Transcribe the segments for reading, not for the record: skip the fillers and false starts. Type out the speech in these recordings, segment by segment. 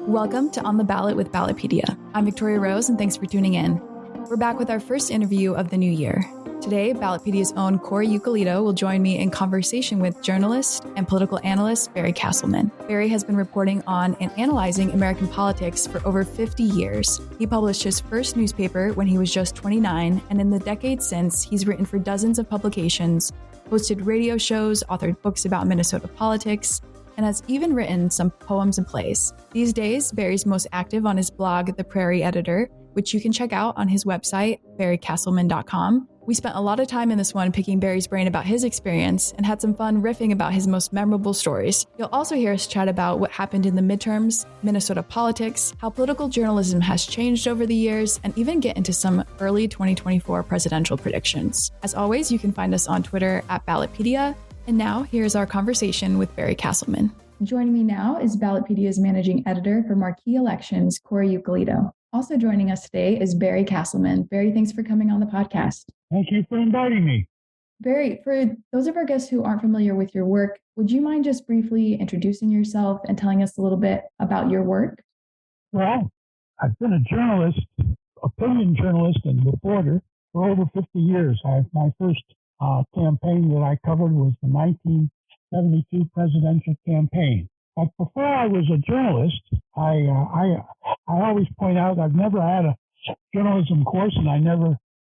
Welcome to On the Ballot with Ballotpedia. I'm Victoria Rose, and thanks for tuning in. We're back with our first interview of the new year. Today, Ballotpedia's own Corey Eucalito will join me in conversation with journalist and political analyst Barry Casselman. Barry has been reporting on and analyzing American politics for over 50 years. He published his first newspaper when he was just 29, and in the decades since, he's written for dozens of publications, hosted radio shows, authored books about Minnesota politics, and has even written some poems and plays. These days, Barry's most active on his blog, The Prairie Editor, which you can check out on his website, barrycasselman.com. We spent a lot of time in this one picking Barry's brain about his experience and had some fun riffing about his most memorable stories. You'll also hear us chat about what happened in the midterms, Minnesota politics, how political journalism has changed over the years, and even get into some early 2024 presidential predictions. As always, you can find us on Twitter at Ballotpedia. And now, here's our conversation with Barry Casselman. Joining me now is Ballotpedia's managing editor for marquee elections, Corey Eucalito. Also joining us today is Barry Casselman. Barry, thanks for coming on the podcast. Thank you for inviting me. Barry, for those of our guests who aren't familiar with your work, would you mind just briefly introducing yourself and telling us a little bit about your work? Well, I've been a journalist, opinion journalist and reporter for over 50 years. My first campaign that I covered was the 1972 presidential campaign. But before I was a journalist, I always point out I've never had a journalism course and I never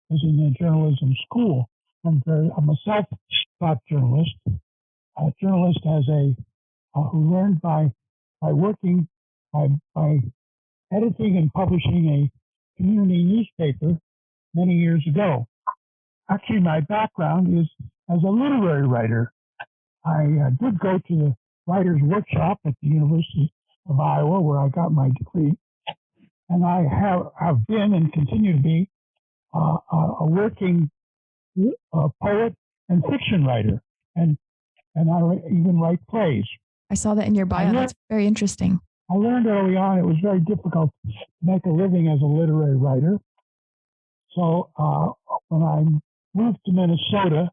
was in a journalism school. I'm a self-taught journalist. A journalist who learned by working, by editing and publishing a community newspaper many years ago. Actually, my background is as a literary writer. I did go to the writer's workshop at the University of Iowa, where I got my degree. And I have been and continue to be a working poet and fiction writer. And I even write plays. I saw that in your bio. That's very interesting. I learned early on it was very difficult to make a living as a literary writer. So when I moved to Minnesota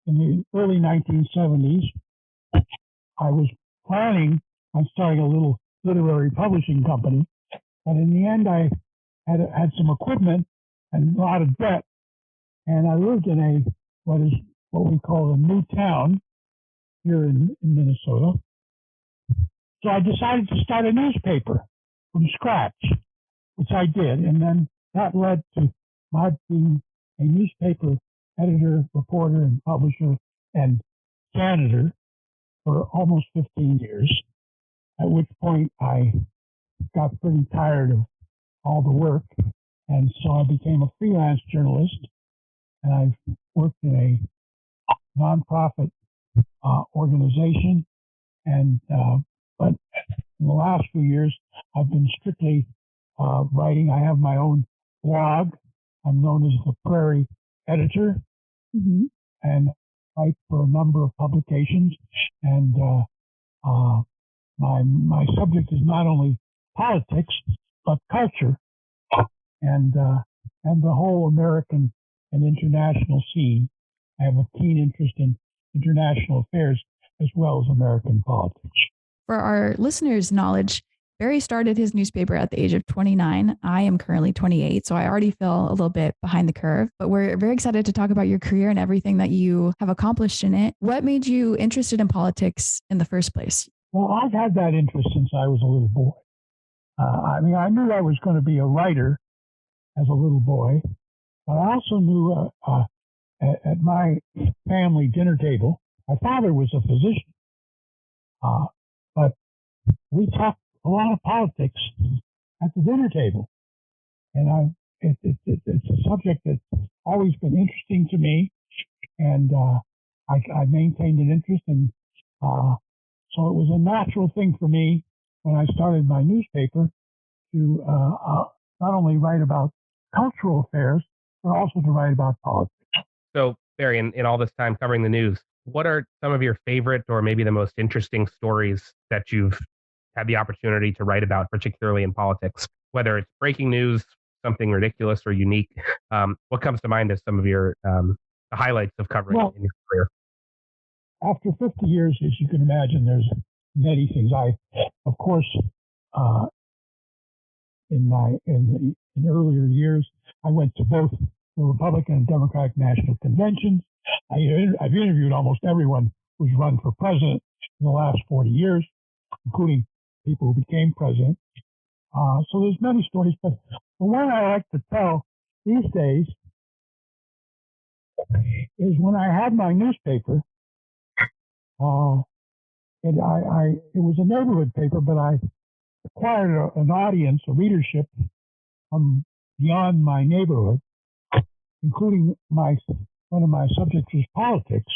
in the early 1970s, I was planning on starting a little literary publishing company. But in the end, I had some equipment and a lot of debt. And I lived in what we call a new town here in Minnesota. So I decided to start a newspaper from scratch, which I did. And then that led to my being a newspaper editor, reporter, and publisher, and janitor for almost 15 years, at which point I got pretty tired of all the work. And so I became a freelance journalist, and I've worked in a nonprofit organization. But in the last few years, I've been strictly writing. I have my own blog. I'm known as the Prairie Editor, and write for a number of publications. And my subject is not only politics but culture and the whole American and international scene. I have a keen interest in international affairs as well as American politics. For our listeners' knowledge, Barry started his newspaper at the age of 29. I am currently 28, so I already feel a little bit behind the curve, but we're very excited to talk about your career and everything that you have accomplished in it. What made you interested in politics in the first place? Well, I've had that interest since I was a little boy. I knew I was going to be a writer as a little boy, but I also knew at my family dinner table, my father was a physician, but we talked a lot of politics at the dinner table. And it's a subject that's always been interesting to me. And I maintained an interest. And so it was a natural thing for me when I started my newspaper to not only write about cultural affairs, but also to write about politics. So, Barry, in all this time covering the news, what are some of your favorite or maybe the most interesting stories that you've had the opportunity to write about, particularly in politics, whether it's breaking news, something ridiculous or unique? What comes to mind as some of your the highlights of covering in your career? After 50 years, as you can imagine, there's many things. Of course, in earlier years. I went to both the Republican and Democratic national conventions. I've interviewed almost everyone who's run for president in the last 40 years, including people who became president. So there's many stories, but the one I like to tell these days is when I had my newspaper. It was a neighborhood paper, but I acquired an audience, a readership from beyond my neighborhood, including one of my subjects was politics.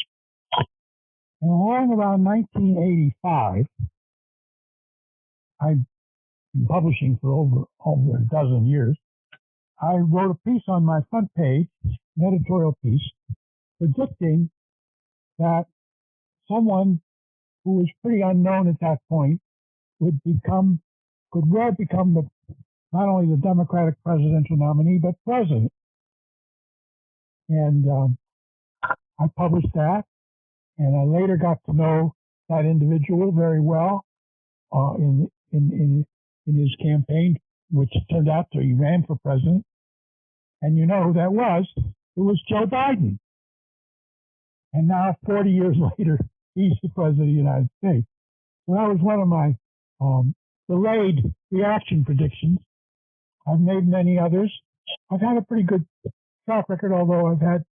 And along around 1985, I've been publishing for over a dozen years. I wrote a piece on my front page, an editorial piece, predicting that someone who was pretty unknown at that point could well become not only the Democratic presidential nominee, but president. And I published that, and I later got to know that individual very well in his campaign, which turned out to he ran for president. And you know who that was? It was Joe Biden. And now, 40 years later, he's the president of the United States. So that was one of my delayed reaction predictions. I've made many others. I've had a pretty good track record, although I've had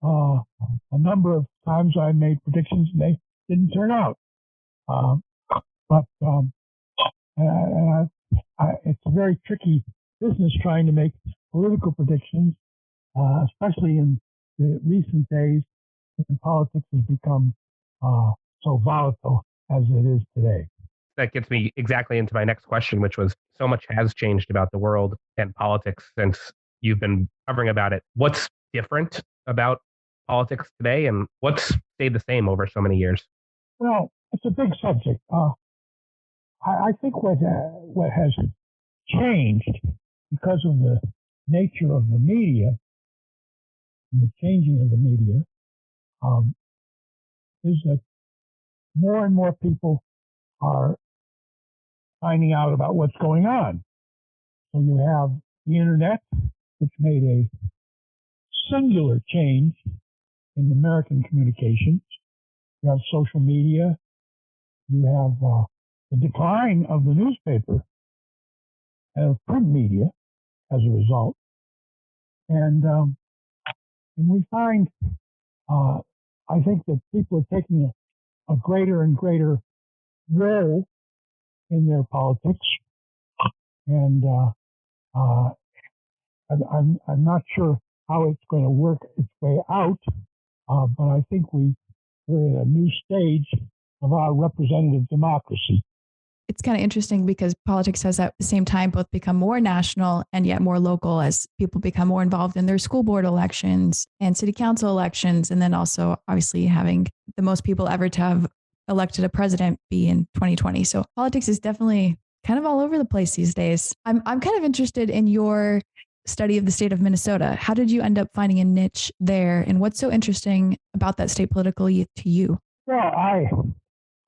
a number of times I made predictions and they didn't turn out. It's a very tricky business trying to make political predictions, especially in the recent days when politics has become so volatile as it is today. That gets me exactly into my next question, which was so much has changed about the world and politics since you've been covering about it. What's different about politics today and what's stayed the same over so many years? Well, it's a big subject. I think what has changed because of the nature of the media and the changing of the media is that more and more people are finding out about what's going on. So you have the internet, which made a singular change in American communications. You have social media. You have the decline of the newspaper and of print media as a result. And we find, I think that people are taking a greater and greater role in their politics. And I'm not sure how it's going to work its way out, but I think we're at a new stage of our representative democracy. It's kind of interesting because politics has at the same time both become more national and yet more local as people become more involved in their school board elections and city council elections. And then also obviously having the most people ever to have elected a president be in 2020. So politics is definitely kind of all over the place these days. I'm kind of interested in your study of the state of Minnesota. How did you end up finding a niche there? And what's so interesting about that state politically to you? Well,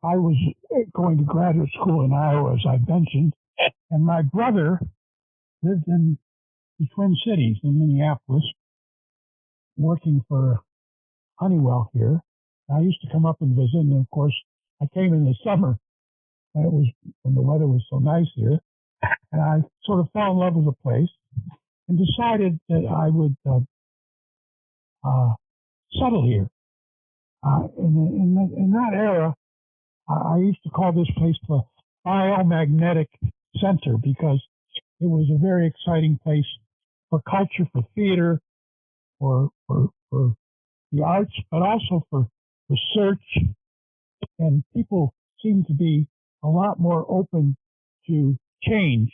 I was going to graduate school in Iowa, as I mentioned, and my brother lived in the Twin Cities in Minneapolis, working for Honeywell here. I used to come up and visit, and of course, I came in the summer when the weather was so nice here, and I sort of fell in love with the place and decided that I would settle here. In that era, I used to call this place the biomagnetic center because it was a very exciting place for culture, for theater, for the arts, but also for research. And people seem to be a lot more open to change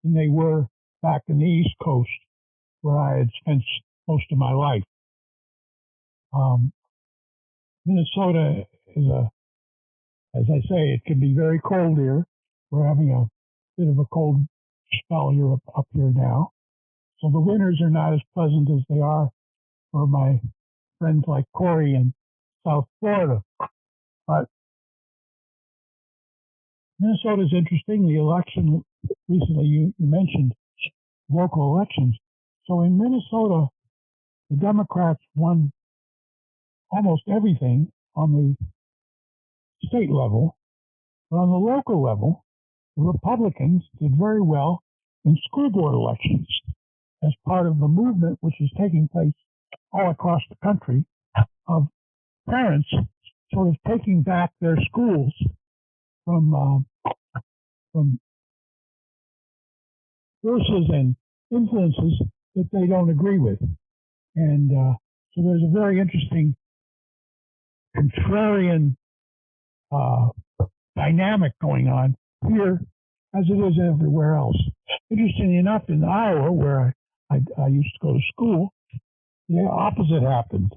than they were back in the East Coast, where I had spent most of my life. Minnesota is as I say, it can be very cold here. We're having a bit of a cold spell here up here now. So the winters are not as pleasant as they are for my friends like Corey in South Florida. But Minnesota is interesting. The election recently you mentioned local elections. So in Minnesota, the Democrats won almost everything on the state level, but on the local level, the Republicans did very well in school board elections as part of the movement which is taking place all across the country of parents sort of taking back their schools from forces and influences that they don't agree with. And so there's a very interesting contrarian dynamic going on here as it is everywhere else. Interestingly enough, in Iowa, where I used to go to school, the opposite happened.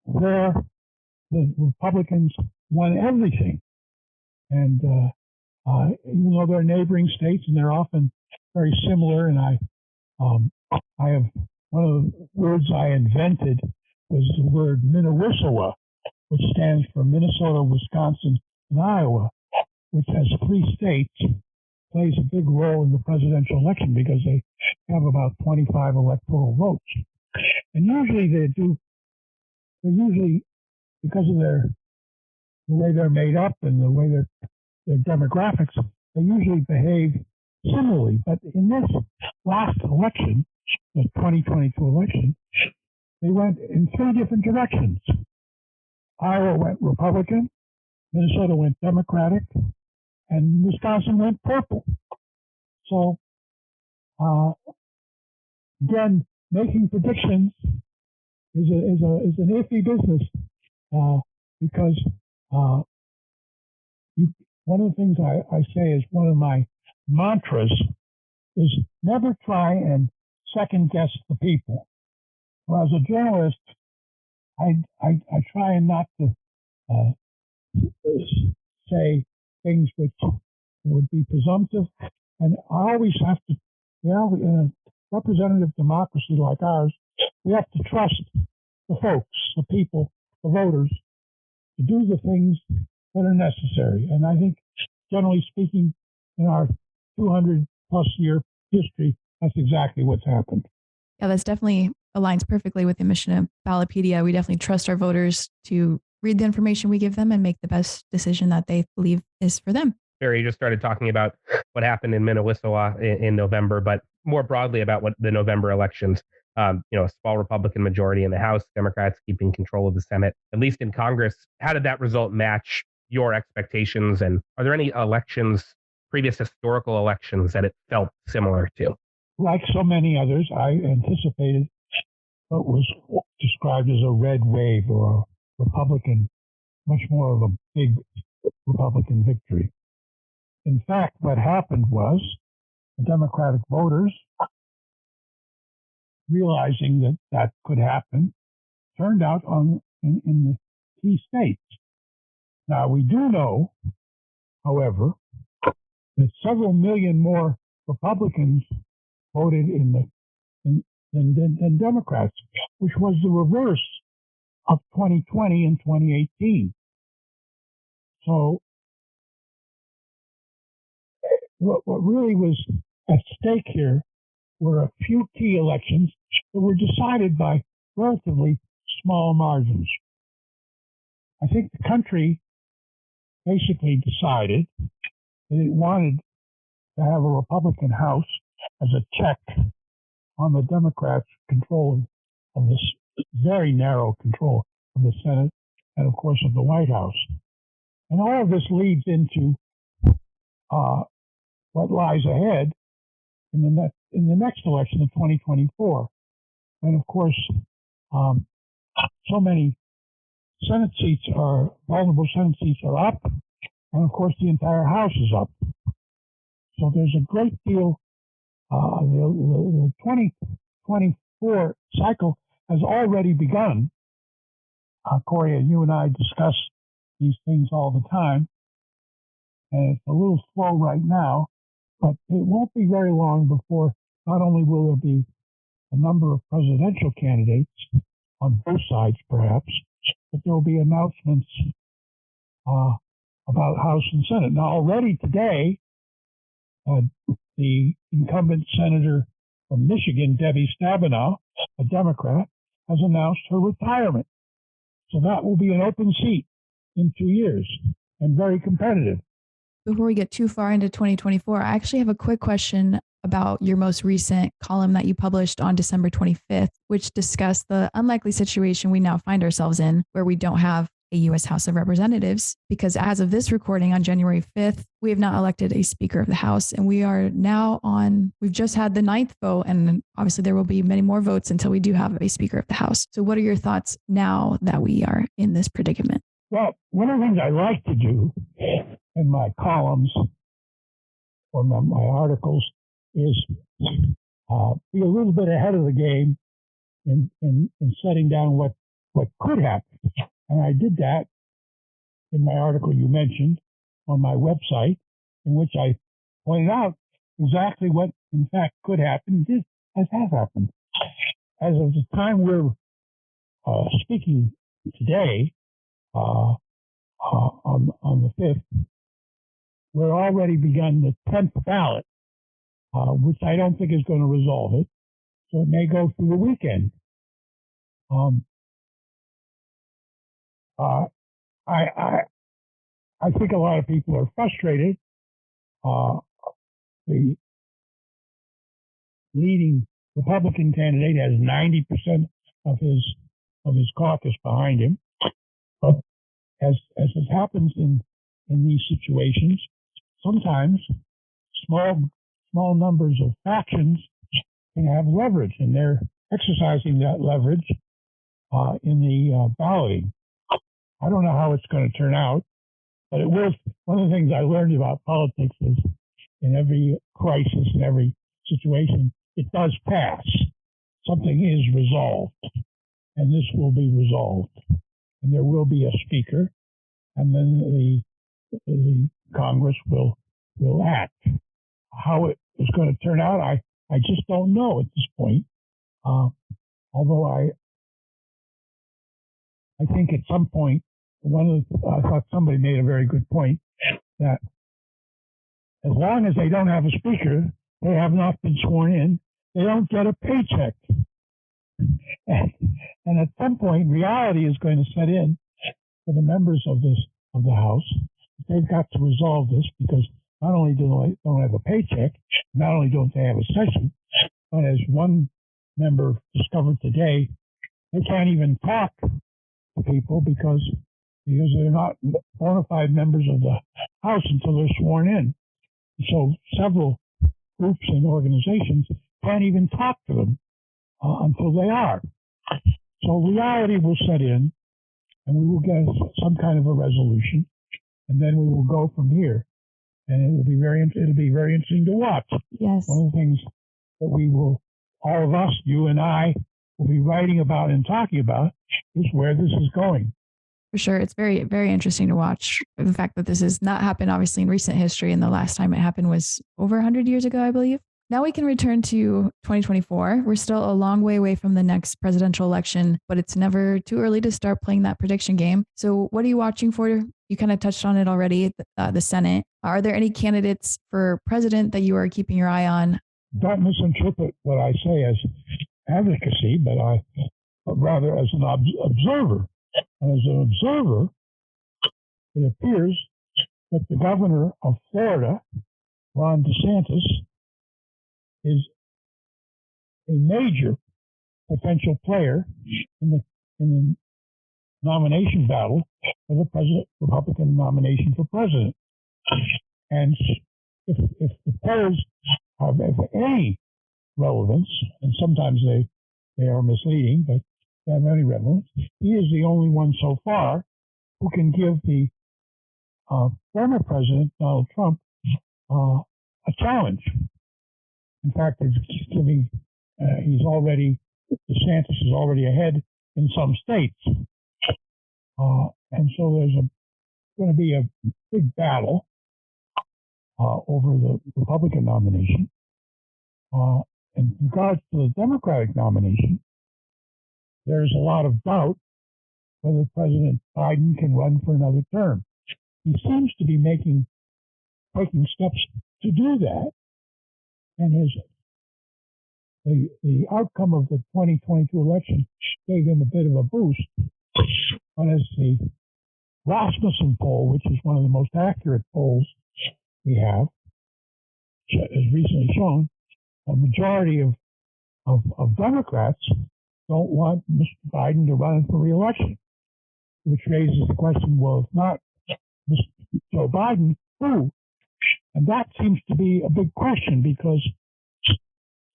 There, the Republicans won everything. And even though they're neighboring states and they're often very similar, and I have one of the words I invented was the word Minnewissawa, which stands for Minnesota, Wisconsin, and Iowa, which has 3 states, plays a big role in the presidential election because they have about 25 electoral votes. And usually they're usually, because of the way they're made up and the way their demographics, they usually behave similarly. But in this last election, the 2022 election, they went in 3 different directions. Iowa went Republican, Minnesota went Democratic, and Wisconsin went purple. So, again, making predictions is an iffy business because one of the things I say is one of my mantras is never try and second guess the people. Well, as a journalist, I try and not to say things which would be presumptive, and I always have to. In a representative democracy like ours, we have to trust the folks, the people, the voters, to do the things that are necessary. And I think, generally speaking, in our 200-plus year history, that's exactly what's happened. Yeah, that's definitely aligns perfectly with the mission of Ballotpedia. We definitely trust our voters to read the information we give them and make the best decision that they believe is for them. Barry, you just started talking about what happened in Minnewissawa in November, but more broadly about what the November elections. A small Republican majority in the House, Democrats keeping control of the Senate, at least in Congress. How did that result match your expectations? And are there any previous historical elections that it felt similar to? Like so many others, I anticipated what was described as a red wave or a Republican, much more of a big Republican victory. In fact, what happened was the Democratic voters, realizing that could happen, turned out in the key states. Now, we do know, however, that several million more Republicans voted than Democrats, which was the reverse of 2020 and 2018. So what really was at stake here were a few key elections that were decided by relatively small margins. I think the country basically decided that it wanted to have a Republican House as a check on the Democrats' control of this very narrow control of the Senate and, of course, of the White House. And all of this leads into what lies ahead in the next election in 2024, when, of course, so many vulnerable Senate seats are up, and of course the entire House is up. So there's a great deal. The 2024 cycle has already begun. Corey, you and I discuss these things all the time, and it's a little slow right now, but it won't be very long before not only will there be a number of presidential candidates on both sides, perhaps, but there will be announcements about House and Senate. Now, already today, the incumbent Senator from Michigan, Debbie Stabenow, a Democrat, has announced her retirement. So that will be an open seat in 2 years and very competitive. Before we get too far into 2024, I actually have a quick question about your most recent column that you published on December 25th, which discussed the unlikely situation we now find ourselves in, where we don't have a U.S. House of Representatives, because as of this recording on January 5th, we have not elected a Speaker of the House. And we are now we've just had the 9th vote, and obviously there will be many more votes until we do have a Speaker of the House. So what are your thoughts now that we are in this predicament? Well, one of the things I like to do in my columns or my articles is be a little bit ahead of the game in setting down what could happen. And I did that in my article you mentioned on my website, in which I pointed out exactly what, in fact, could happen. This has happened. As of the time we're speaking today, on the 5th, we're already begun the 10th ballot, which I don't think is going to resolve it. So it may go through the weekend. I think a lot of people are frustrated. The leading Republican candidate has 90% of his caucus behind him. But as it happens in these situations, sometimes small numbers of factions can have leverage, and they're exercising that leverage in the balloting. I don't know how it's going to turn out, but it will. One of the things I learned about politics is in every crisis, in every situation, it does pass. Something is resolved, and this will be resolved. And there will be a speaker, and then the Congress will act. How it is going to turn out, I just don't know at this point. Although I think at some point, I thought somebody made a very good point that as long as they don't have a speaker, they have not been sworn in, they don't get a paycheck. And at some point, reality is going to set in for the members of the House. They've got to resolve this, because not only don't have a paycheck, not only don't they have a session, but as one member discovered today, they can't even talk to people because they're not bona fide members of the House until they're sworn in. So several groups and organizations can't even talk to them until they are. So reality will set in, and we will get some kind of a resolution, and then we will go from here. And it'll be very interesting to watch. Yes. One of the things that all of us, you and I, will be writing about and talking about is where this is going. For sure. It's very, very interesting to watch. The fact that this has not happened, obviously, in recent history, and the last time it happened was over 100 years ago, I believe. Now we can return to 2024. We're still a long way away from the next presidential election, but it's never too early to start playing that prediction game. So what are you watching for? You kind of touched on it already, the Senate. Are there any candidates for president that you are keeping your eye on? Don't misinterpret what I say as advocacy, but rather as an observer. And as an observer, it appears that the governor of Florida, Ron DeSantis, is a major potential player in the nomination battle for the Republican nomination for president. And if the polls have any relevance, and sometimes they are misleading, but they have any relevance, he is the only one so far who can give the former president, Donald Trump, a challenge. In fact, DeSantis is already ahead in some states. And so there's going to be a big battle over the Republican nomination. In regards to the Democratic nomination, there's a lot of doubt whether President Biden can run for another term. He seems to be taking steps to do that, and the outcome of the 2022 election gave him a bit of a boost. But as the Rasmussen poll, which is one of the most accurate polls we have, has recently shown, a majority of Democrats don't want Mr. Biden to run for re-election, which raises the question, well, if not Mr. Joe Biden, who? And that seems to be a big question because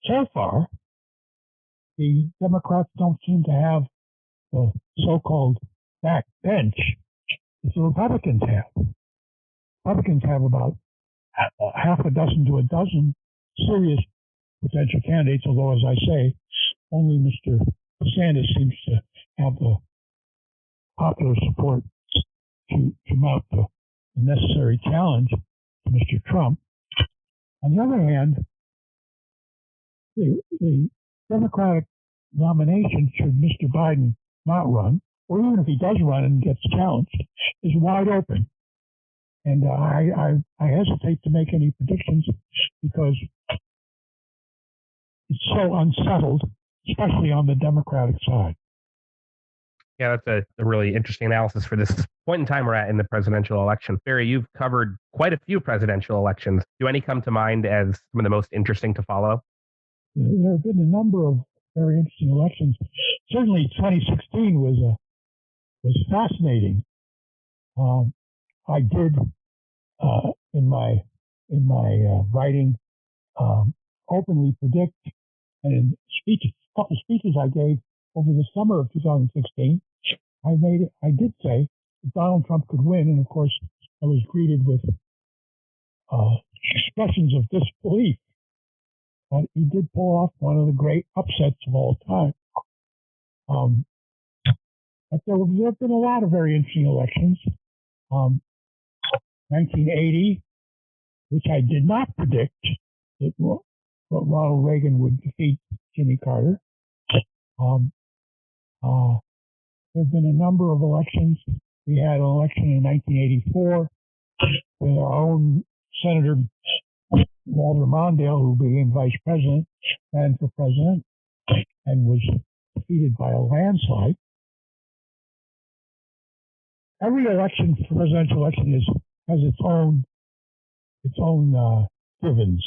so far, the Democrats don't seem to have the so-called backbench that the Republicans have. Republicans have about half a dozen to a dozen serious potential candidates, although, as I say, only Mr. Sanders seems to have the popular support to mount the necessary challenge to Mr. Trump. On the other hand, the Democratic nomination, should Mr. Biden not run, or even if he does run and gets challenged, is wide open. And I hesitate to make any predictions because it's so unsettled, especially on the Democratic side. Yeah, that's a really interesting analysis for this point in time we're at in the presidential election. Barry, you've covered quite a few presidential elections. Do any come to mind as some of the most interesting to follow? There have been a number of very interesting elections. Certainly, 2016 was fascinating. I did in my writing openly predict, and in a couple of speeches I gave over the summer of 2016, I did say that Donald Trump could win, and of course I was greeted with expressions of disbelief. But he did pull off one of the great upsets of all time. But there have been a lot of very interesting elections. 1980, which I did not predict that Ronald Reagan would defeat Jimmy Carter. There have been a number of elections. We had an election in 1984 with our own Senator Walter Mondale, who became vice president, ran for president, and was defeated by a landslide. Every election, presidential election, has its own givens.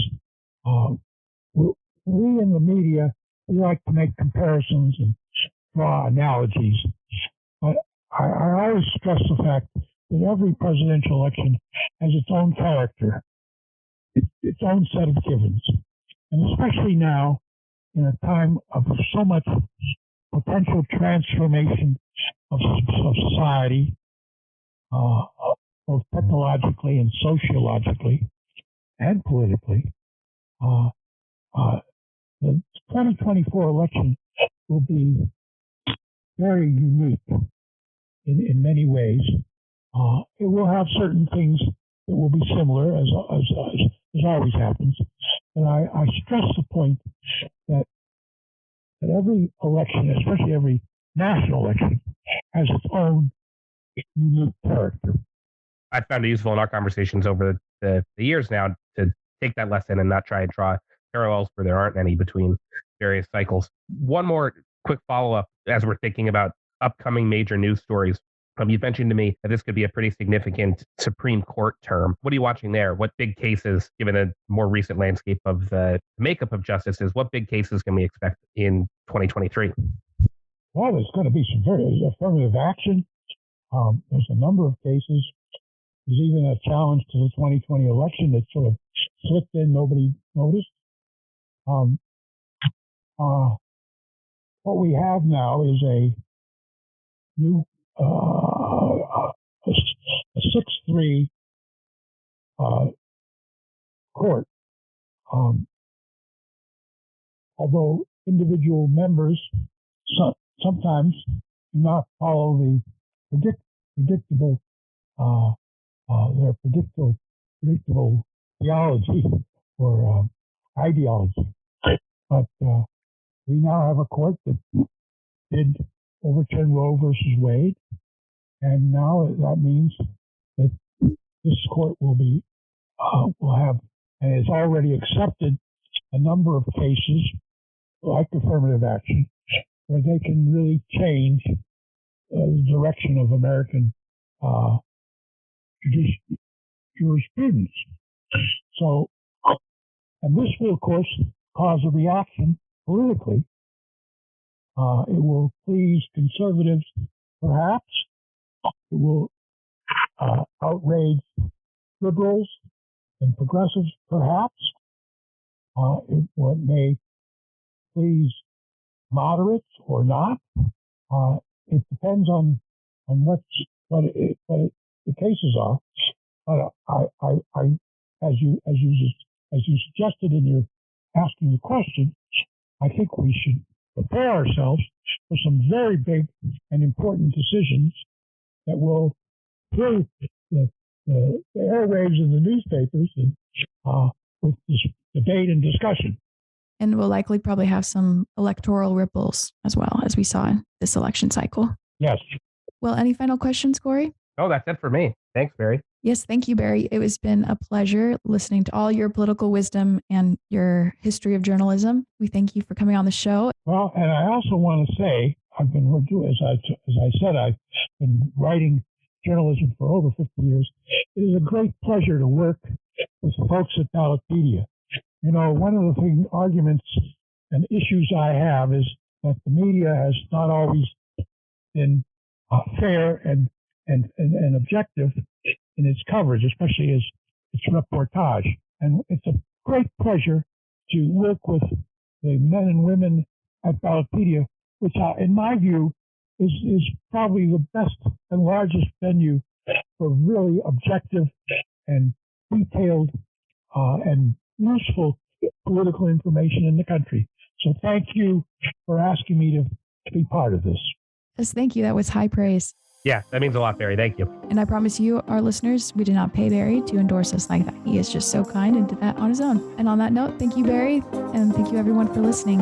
We in the media, we like to make comparisons and draw analogies, but I always stress the fact that every presidential election has its own character, its own set of givens, and especially now, in a time of so much potential transformation of society, both technologically and sociologically and politically, the 2024 election will be very unique in many ways. It will have certain things that will be similar, as always happens. But I stress the point that every election, especially every national election, has its own unique character. I found it useful in our conversations over the years now to take that lesson and not try and draw parallels where there aren't any between various cycles. One more quick follow-up as we're thinking about upcoming major news stories. You mentioned to me that this could be a pretty significant Supreme Court term. What are you watching there? What big cases, given a more recent landscape of the makeup of justices, what big cases can we expect in 2023? Well, there's going to be some very affirmative action. There's a number of cases. There's even a challenge to the 2020 election that sort of slipped in, nobody noticed. What we have now is a new a 6-3 court. Although individual members sometimes do not follow the predictable their predictable theology or ideology, but we now have a court that did overturn Roe versus Wade, and now that means that this court will have and has already accepted a number of cases like affirmative action, where they can really change the direction of American jurisprudence. So, and this will, of course, cause a reaction politically. It will please conservatives, perhaps. It will outrage liberals and progressives, perhaps. It may please moderates or not. It depends on what the cases are. But as you suggested in your asking the question, I think we should prepare ourselves for some very big and important decisions that will fill the airwaves of the newspapers and with this debate and discussion. And we'll likely probably have some electoral ripples as well, as we saw in this election cycle. Yes. Well, any final questions, Corey? Oh, that's it for me. Thanks, Barry. Yes, thank you, Barry. It has been a pleasure listening to all your political wisdom and your history of journalism. We thank you for coming on the show. Well, and I also want to say, I've been, as I said, I've been writing journalism for over 50 years. It is a great pleasure to work with folks at Ballotpedia. You know, one of the arguments and issues I have is that the media has not always been fair and objective in its coverage, especially as its reportage. And it's a great pleasure to work with the men and women at Ballotpedia, which, in my view, is probably the best and largest venue for really objective and detailed and useful political information in the country. So thank you for asking me to be part of this. Yes, thank you. That was high praise. Yeah, that means a lot, Barry. Thank you. And I promise you, our listeners, we did not pay Barry to endorse us like that. He is just so kind and did that on his own. And on that note, thank you, Barry, and thank you, everyone, for listening.